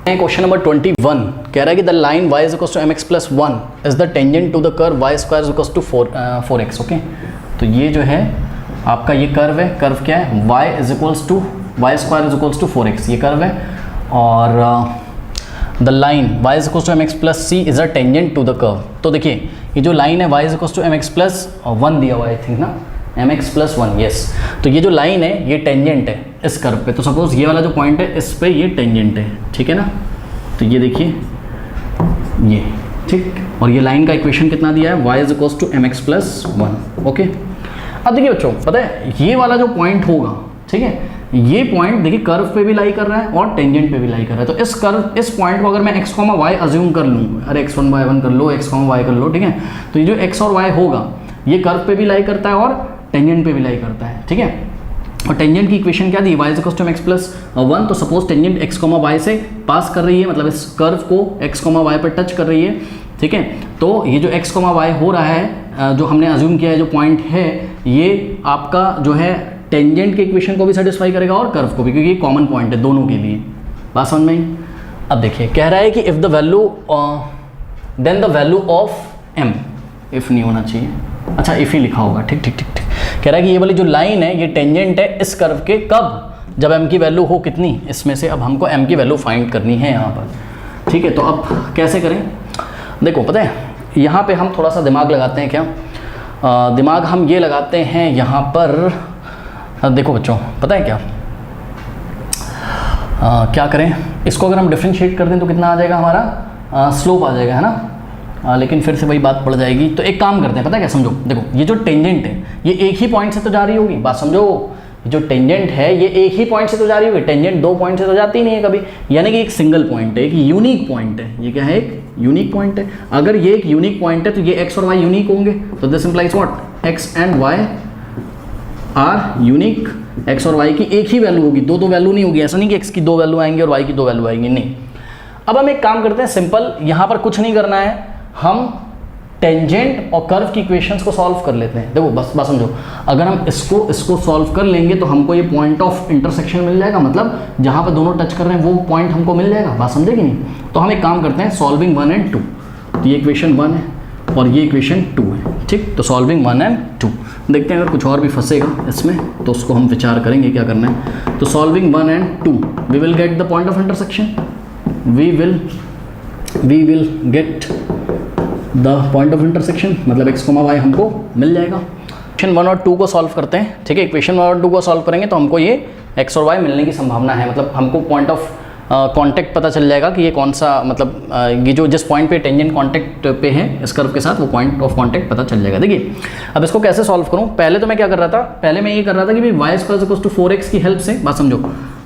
Question number 21 कह रहा है कि the line y is equals to mx plus 1 is the tangent to the curve y square is equals to 4x। Okay, तो ये जो है आपका ये कर्व है, कर्व क्या है y is equals to y square is equals to 4x, ये कर्व है। और the line y is equals to mx plus c is a tangent to the curve. तो देखिए ये जो लाइन है y is equals to mx plus 1 दिया हुआ है आई थिंक ना, mx प्लस 1, यस। तो ये जो लाइन है ये टेंजेंट है इस कर्व पे। तो सपोज ये वाला जो पॉइंट है इस पे ये टेंजेंट है, ठीक है ना। तो ये देखिए ये, ठीक। और ये लाइन का इक्वेशन कितना दिया है, y is equals to mx plus 1। Okay, अब देखिए बच्चों, पता है ये वाला जो पॉइंट होगा, ठीक है, ये पॉइंट देखिए कर्व पे भी लाई कर रहा है और टेंजेंट पे भी लाई कर रहा है। तो इस कर्व, इस पॉइंट को अगर मैं x, y अज्यूम कर लूँ, अरे x1 y1 कर लो, x, y कर लो, ठीक है। तो ये जो x और y होगा ये कर्व पे भी लाई करता है और टेंजेंट पे भी लाई करता है, ठीक है। और टेंजेंट की इक्वेशन क्या दी, y is equals to mx plus 1। तो सपोज टेंजेंट x, y से पास कर रही है, मतलब इस कर्व को x, y पर टच कर रही है, ठीक है। तो ये जो x, y हो रहा है, जो हमने अज्यूम किया है जो पॉइंट है, ये आपका जो है टेंजेंट के इक्वेशन को भी सेटिस्फाई करेगा और कर्व को भी, क्योंकि ये कॉमन पॉइंट है दोनों के लिए। बात समझ में आई? अब देखिए कह रहा है कि if the value then the value of m, if नहीं होना चाहिए, अच्छा इफ़ ही लिखा होगा, ठीक ठीक ठीक ठीक। कह रहा है कि ये वाली जो लाइन है ये टेंजेंट है इस कर्व के, कब, जब m की वैल्यू हो कितनी, इसमें से अब हमको m की वैल्यू फाइंड करनी है यहाँ पर, ठीक है। तो अब कैसे करें, देखो पता है यहाँ पे हम थोड़ा सा दिमाग लगाते हैं। क्या दिमाग हम ये लगाते हैं यहाँ पर, देखो बच्चों पता है क्या, क्या करें, इसको अगर हम डिफरेंशिएट कर दें तो कितना आ जाएगा हमारा, स्लोप आ जाएगा, है ना। लेकिन फिर से वही बात पड़ जाएगी। तो एक काम करते हैं, पता है क्या, समझो, देखो ये जो टेंजेंट है ये एक ही पॉइंट से तो जा रही होगी, बात समझो। जो टेंजेंट है ये एक ही पॉइंट से तो जा रही होगी, टेंजेंट दो पॉइंट से तो जाती ही नहीं है कभी, यानी कि एक सिंगल पॉइंट है, एक यूनिक पॉइंट है। ये क्या है, एक यूनिक पॉइंट है। अगर ये एक यूनिक पॉइंट है तो ये x और y यूनिक होंगे। तो this implies what, x and y are unique. x और y की एक ही वैल्यू होगी, दो वैल्यू नहीं होगी। ऐसा नहीं कि x की दो वैल्यू आएंगी और y की दो वैल्यू आएंगी, नहीं। अब हम एक काम करते हैं सिंपल, यहाँ पर कुछ नहीं करना है, हम टेंजेंट और कर्व की इक्वेशंस को सॉल्व कर लेते हैं। देखो बस बात समझो, अगर हम इसको सॉल्व कर लेंगे तो हमको ये पॉइंट ऑफ इंटरसेक्शन मिल जाएगा, मतलब जहाँ पर दोनों टच कर रहे हैं वो पॉइंट हमको मिल जाएगा। बात समझे कि नहीं? तो हम एक काम करते हैं, सॉल्विंग 1 एंड 2। तो ये इक्वेशन 1 है और ये इक्वेशन 2 है, ठीक। तो सॉल्विंग 1 एंड 2, देखते हैं अगर कुछ और भी फंसेगा इसमें तो उसको हम विचार करेंगे क्या करना है। तो solving 1 and 2 we will get the point of intersection, we will get the point of intersection, मतलब x, y हमको मिल जाएगा। इक्वेशन 1 और 2 को सॉल्व करते हैं, ठीक है। इक्वेशन 1 और 2 को सॉल्व करेंगे तो हमको ये x और y मिलने की संभावना है, मतलब हमको पॉइंट ऑफ कांटेक्ट पता चल जाएगा कि ये कौन सा, मतलब ये जो जिस पॉइंट पे टेंजेंट कांटेक्ट पे है इस कर्व के साथ, वो पॉइंट ऑफ कांटेक्ट पता चल जाएगा। देखिए अब इसको कैसे सॉल्व करूँ, पहले तो मैं क्या कर रहा था, पहले मैं ये कर रहा था कि भाई Y square equals to 4x की हेल्प से, बात समझो,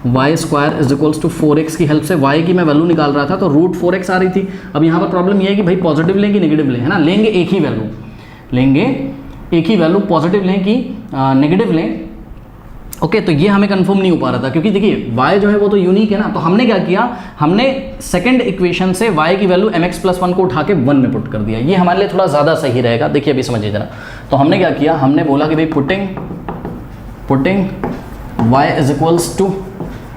y square is equals to 4x की हेल्प से y की मैं वैल्यू निकाल रहा था, तो रूट 4x आ रही थी। अब यहाँ पर प्रॉब्लम ये है कि भाई पॉजिटिव लें कि नेगेटिव लें, है ना। लेंगे एक ही वैल्यू, लेंगे एक ही वैल्यू, पॉजिटिव लें कि नेगेटिव लें। ओके, तो ये हमें कंफर्म नहीं हो पा रहा था, क्योंकि देखिए y जो है वो तो यूनिक है ना। तो हमने क्या किया, हमने सेकंड इक्वेशन से y की वैल्यू mx प्लस 1 को उठा के 1 में पुट कर दिया। ये हमारे लिए थोड़ा ज़्यादा सही रहेगा। देखिए अभी समझिए जरा। तो हमने क्या किया, हमने बोला कि भाई putting y is equals to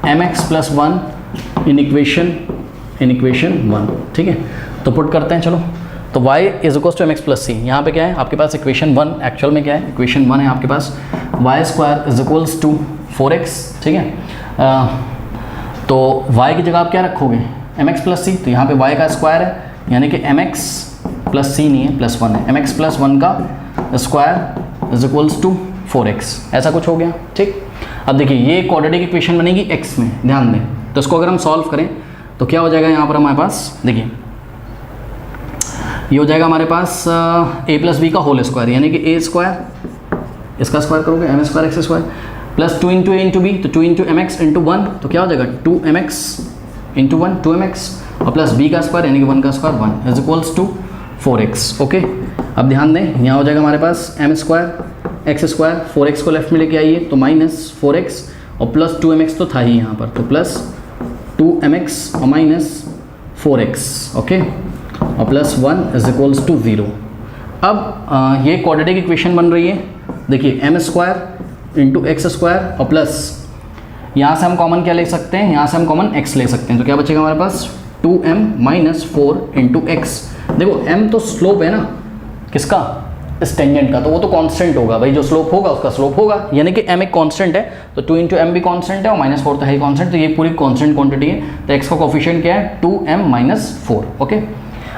mx plus 1 in equation 1, ठीक है। तो पुट करते हैं, चलो। तो y is equals to mx plus c, यहाँ पे क्या है आपके पास इक्वेशन 1, एक्चुअल में क्या है, इक्वेशन 1 है आपके पास, y square is equals to 4x, ठीक है। तो y की जगह आप क्या रखोगे, mx प्लस c। तो यहाँ पे y का स्क्वायर है, यानी कि mx प्लस c नहीं है, प्लस 1 है। mx प्लस 1 का square is equals to 4x, ऐसा कुछ हो गया, ठीक। अब देखिए ये क्वाड्रेटिक इक्वेशन बनेगी x में, ध्यान दें। तो इसको अगर हम सॉल्व करें तो क्या हो जाएगा यहाँ पर हमारे पास, देखिए ये हो जाएगा हमारे पास a प्लस बी का होल स्क्वायर, यानी कि a स्क्वायर, इसका स्क्वायर करोगे m square x square plus 2 into a into b, तो 2 इंटू mx इंटू 1, तो क्या हो जाएगा 2mx इंटू 1, 2mx, और प्लस b का स्क्वायर यानी कि 1 का square 1 is equals to 4x। Okay, अब ध्यान दें, यहाँ हो जाएगा हमारे पास m square x square, 4x को लेफ्ट में लेके आइए तो माइनस 4x, और प्लस 2mx तो था ही यहाँ पर, तो प्लस 2mx और माइनस 4x, ओके, और प्लस 1 इज इक्वल्स टू 0। अब ये क्वाड्रेटिक इक्वेशन बन रही है, देखिए m square into x square और प्लस यहाँ से हम कॉमन क्या ले सकते हैं, यहाँ से हम कॉमन x ले सकते हैं, तो क्या बचेगा हमारे पास 2m माइनस 4 इंटू एक्स। देखो m तो स्लोप है ना किसका, इस टेंजेंट का, तो वो तो कांस्टेंट होगा भाई, जो स्लोप होगा उसका स्लोप होगा, यानी कि m एक कांस्टेंट है, तो 2 इंटू एम भी कांस्टेंट है और माइनस 4 तो है ही कांस्टेंट, तो ये पूरी कांस्टेंट क्वांटिटी है, तो x का कोफिशिएंट क्या है 2m माइनस 4। ओके,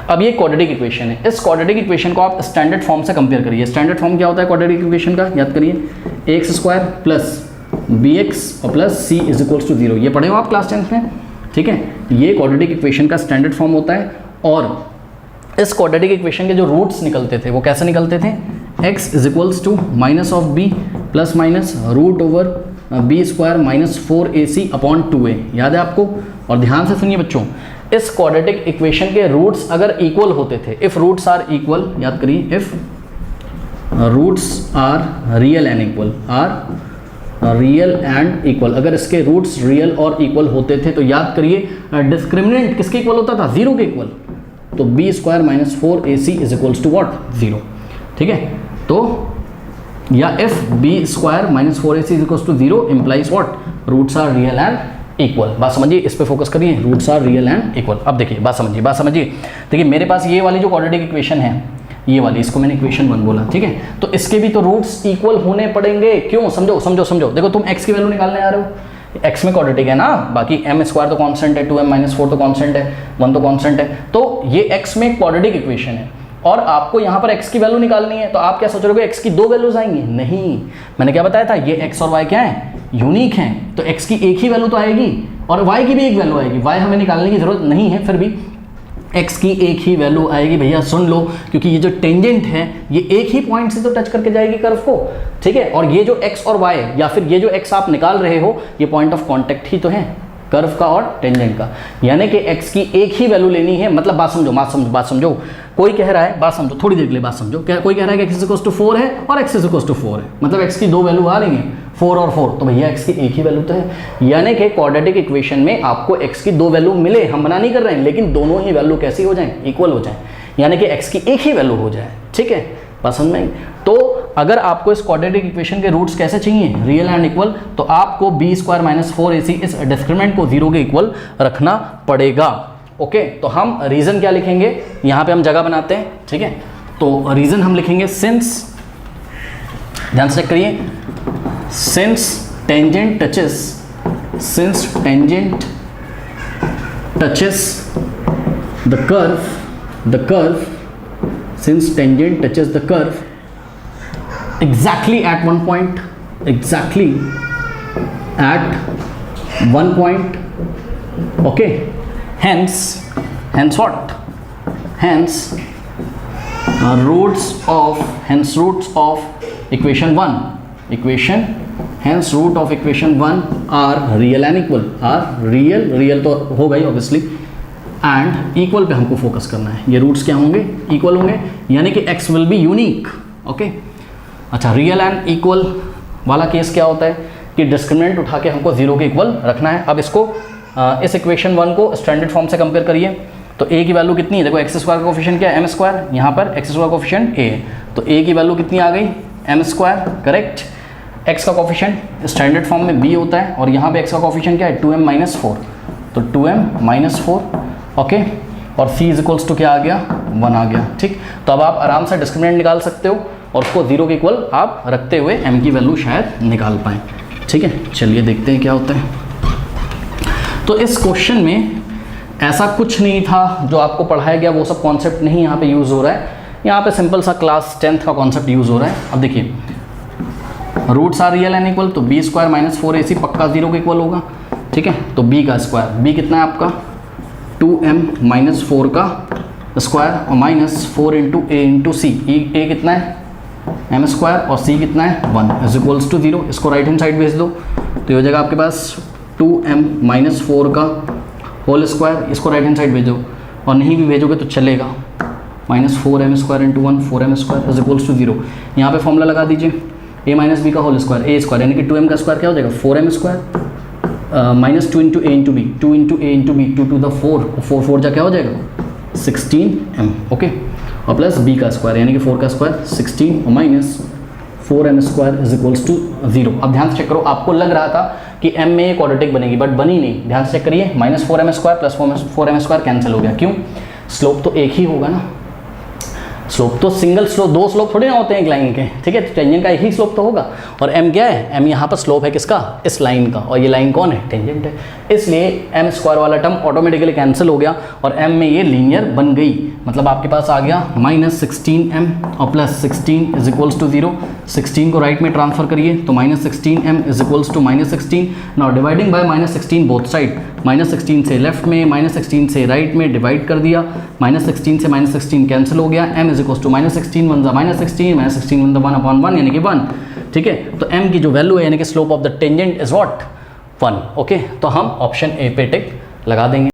अब ये क्वाड्रेटिक इक्वेशन है, इस क्वाड्रेटिक इक्वेशन को आप स्टैंडर्ड फॉर्म से कंपेयर करिए। स्टैंडर्ड फॉर्म क्या होता है क्वाड्रेटिक इक्वेशन का, याद करिए X square plus B X और plus C is equals to 0, ये पढ़े हो आप क्लास 10th में, ठीक है। ये क्वाड्रेटिक इक्वेशन का स्टैंडर्ड फॉर्म होता है, और इस क्वाड्रेटिक इक्वेशन के जो रूट्स निकलते थे वो कैसे निकलते थे, x is equals to minus of b plus minus root over b square minus 4ac upon 2a, याद है आपको। और ध्यान से सुनिए बच्चों, इस क्वाड्रेटिक इक्वेशन के रूट्स अगर इक्वल होते थे, इफ रूट्स आर इक्वल, याद करिए if roots are real and equal, are real and equal, अगर इसके रूट्स रियल और इक्वल होते थे तो याद करिए डिस्क्रिमिनेंट किसके इक्वल होता था, 0 के इक्वल, तो b square minus 4ac is equals to what 0, ठीक है। तो या if b square minus 4ac is equals to 0 implies what, roots are real and equal. बात समझिए, इस पे फोकस करिए, roots are real and equal. अब देखिए बात समझिए, देखिए मेरे पास ये वाली जो क्वाड्रेटिक इक्वेशन है, ये वाली, इसको मैंने इक्वेशन 1 बोला, ठीक है, तो इसके भी तो रूट्स इक्वल होने पड़ेंगे, क्यों, समझो। देखो तुम x की वैल्यू निकालने आ रहे हो, x में क्वाड्रेटिक है ना, बाकी m स्क्वायर तो कांस्टेंट है, 2m माइनस 4 तो कांस्टेंट है, 1 तो कांस्टेंट है, तो ये x में क्वाड्रेटिक इक्वेशन है और आपको यहाँ पर x की वैल्यू निकालनी है, तो आप क्या सोच रहे हो x की 2 वैल्यूज आएंगी, नहीं, मैंने क्या बताया था, ये x और y क्या है, यूनिक हैं, तो x की एक ही वैल्यू तो आएगी और y की भी एक वैल्यू आएगी, y हमें निकालने की जरूरत नहीं है, फिर भी x की एक ही वैल्यू आएगी भैया, सुन लो, क्योंकि ये जो टेंजेंट है ये एक ही पॉइंट से तो टच करके जाएगी कर्व को, ठीक है, और ये जो x और y या फिर ये जो x आप निकाल रहे हो ये पॉइंट ऑफ कांटेक्ट ही तो है कर्व का और टेंजेंट का, यानी कि x की एक ही वैल्यू लेनी है। मतलब बात समझो, कोई कह रहा है, बात समझो, थोड़ी देर के लिए बात समझो, कोई कह रहा है कि x इक्वल्स टू 4 है और x इक्वल्स टू 4 है, मतलब x की 2 वैल्यू आ रही हैं 4 और 4, तो भैया x की एक ही वैल्यू तो है, यानी कि क्वाड्रेटिक इक्वेशन में आपको x की 2 वैल्यू मिले, हम मना नहीं कर रहे हैं, लेकिन दोनों ही वैल्यू कैसी हो जाए, इक्वल हो जाए, यानी कि x की एक ही वैल्यू हो जाए, ठीक है, पसंद में। तो अगर आपको इस क्वाड्रेटिक इक्वेशन के रूट्स कैसे चाहिए, रियल एंड इक्वल, तो आपको बी स्क्वायर माइनस 4ac इस डिस्क्रिमिनेंट को 0 के इक्वल रखना पड़ेगा। ओके, तो हम रीजन क्या लिखेंगे, यहाँ पे हम जगह बनाते हैं, ठीक है, तो रीजन हम लिखेंगे सिंस, ध्यान से चेक करिए, since tangent touches the curve, since tangent touches the curve exactly at one point, okay, hence what, hence roots of equation 1, hence root of equation 1 are real and equal, are real तो होगा ही obviously, and equal pay हमको focus करना है, ये roots क्या होंगे, equal होंगे, यानी कि x will be unique. Okay, अच्छा, रियल एंड इक्वल वाला केस क्या होता है कि डिस्क्रिमिनेंट उठा के हमको 0 के इक्वल रखना है। अब इसको इस इक्वेशन 1 को स्टैंडर्ड फॉर्म से कंपेयर करिए, तो a की वैल्यू कितनी है, देखो x स्क्वायर का कोफिशिएंट क्या है, m स्क्वायर, यहाँ पर x स्क्वायर कोफिशिएंट a, तो a की वैल्यू कितनी आ गई, m स्क्वायर, करेक्ट, x का कोफिशिएंट स्टैंडर्ड फॉर्म में b होता है, और यहाँ पे x का कोफिशिएंट क्या है, 2m माइनस 4, तो 2m माइनस 4, ओके, और c इज इक्वल्स टू क्या आ गया, 1 आ गया, ठीक। तो अब आप आराम से डिस्क्रिमिनेंट निकाल सकते हो और उसको 0 के इक्वल आप रखते हुए m की वैल्यू शायद निकाल पाएँ, ठीक है। चलिए देखते हैं क्या होता है। तो इस क्वेश्चन में ऐसा कुछ नहीं था जो आपको पढ़ाया गया, वो सब कॉन्सेप्ट नहीं यहाँ पे यूज़ हो रहा है, यहाँ पे सिंपल सा क्लास 10th का कॉन्सेप्ट यूज़ हो रहा है। अब देखिए, roots are real and equal, तो बी स्क्वायर माइनस 4ac पक्का 0 के इक्वल होगा, ठीक है। तो b का स्क्वायर, b कितना है आपका 2m माइनस 4 का स्क्वायर और माइनस 4 इंटू ए इंटू सी, ए कितना है m स्क्वायर और c कितना है 1 इज इक्वल्स टू 0, इसको राइट हैंड साइड भेज दो, तो ये हो जाएगा आपके पास 2m माइनस 4 का होल स्क्वायर, इसको राइट हैंड साइड भेजो, और नहीं भी भेजोगे तो चलेगा, minus 4m square into 1 4m square is equals to 0। यहाँ पे फॉर्मूला लगा दीजिए, a माइनस बी का होल स्क्वायर, ए स्क्वायर यानी कि 2m का स्क्वायर क्या हो जाएगा 4m square, minus 2 into a into b, 2 into a into b, 2 to the 4 4 जा क्या हो जाएगा 16m, ओके, और प्लस b का स्क्वायर यानी कि 4 का स्क्वायर 16 और minus 4m² is equals to 0। अब ध्यान से चेक करो, आपको लग रहा था कि m में ये क्वाड्रेटिक बनेगी बट बनी नहीं। ध्यान से चेक करिए, -4m² प्लस 4m² कैंसिल हो गया। क्यों? स्लोप तो एक ही होगा ना, स्लोप तो सिंगल स्लोप, दो स्लोप थोड़े ना होते हैं एक लाइन के, ठीक है। तो टेंजेंट का एक ही स्लोप तो होगा। और m क्या है? m यहाँ पर स्लोप है किसका? इस लाइन का, और ये लाइन कौन है? टेंजेंट है। इसलिए m² वाला टर्म ऑटोमेटिकली कैंसिल हो गया और m में ये लीनियर बन गई। मतलब आपके पास आ गया -16m और प्लस 16 इज इक्वल्स टू 0। 16 को राइट में ट्रांसफर करिए तो -16m is equals to -16। Now dividing by -16 both side, -16 से लेफ्ट में, -16 से राइट में डिवाइड कर दिया। -16 से -16 कैंसिल हो गया। m इज इक्वल्स टू -16 1 -16 -16 1 1/1 यानी कि 1, ठीक है। तो m की जो वैल्यू है यानी कि slope of the tangent is what? 1। Okay, तो हम ऑप्शन ए पे टिक लगा देंगे।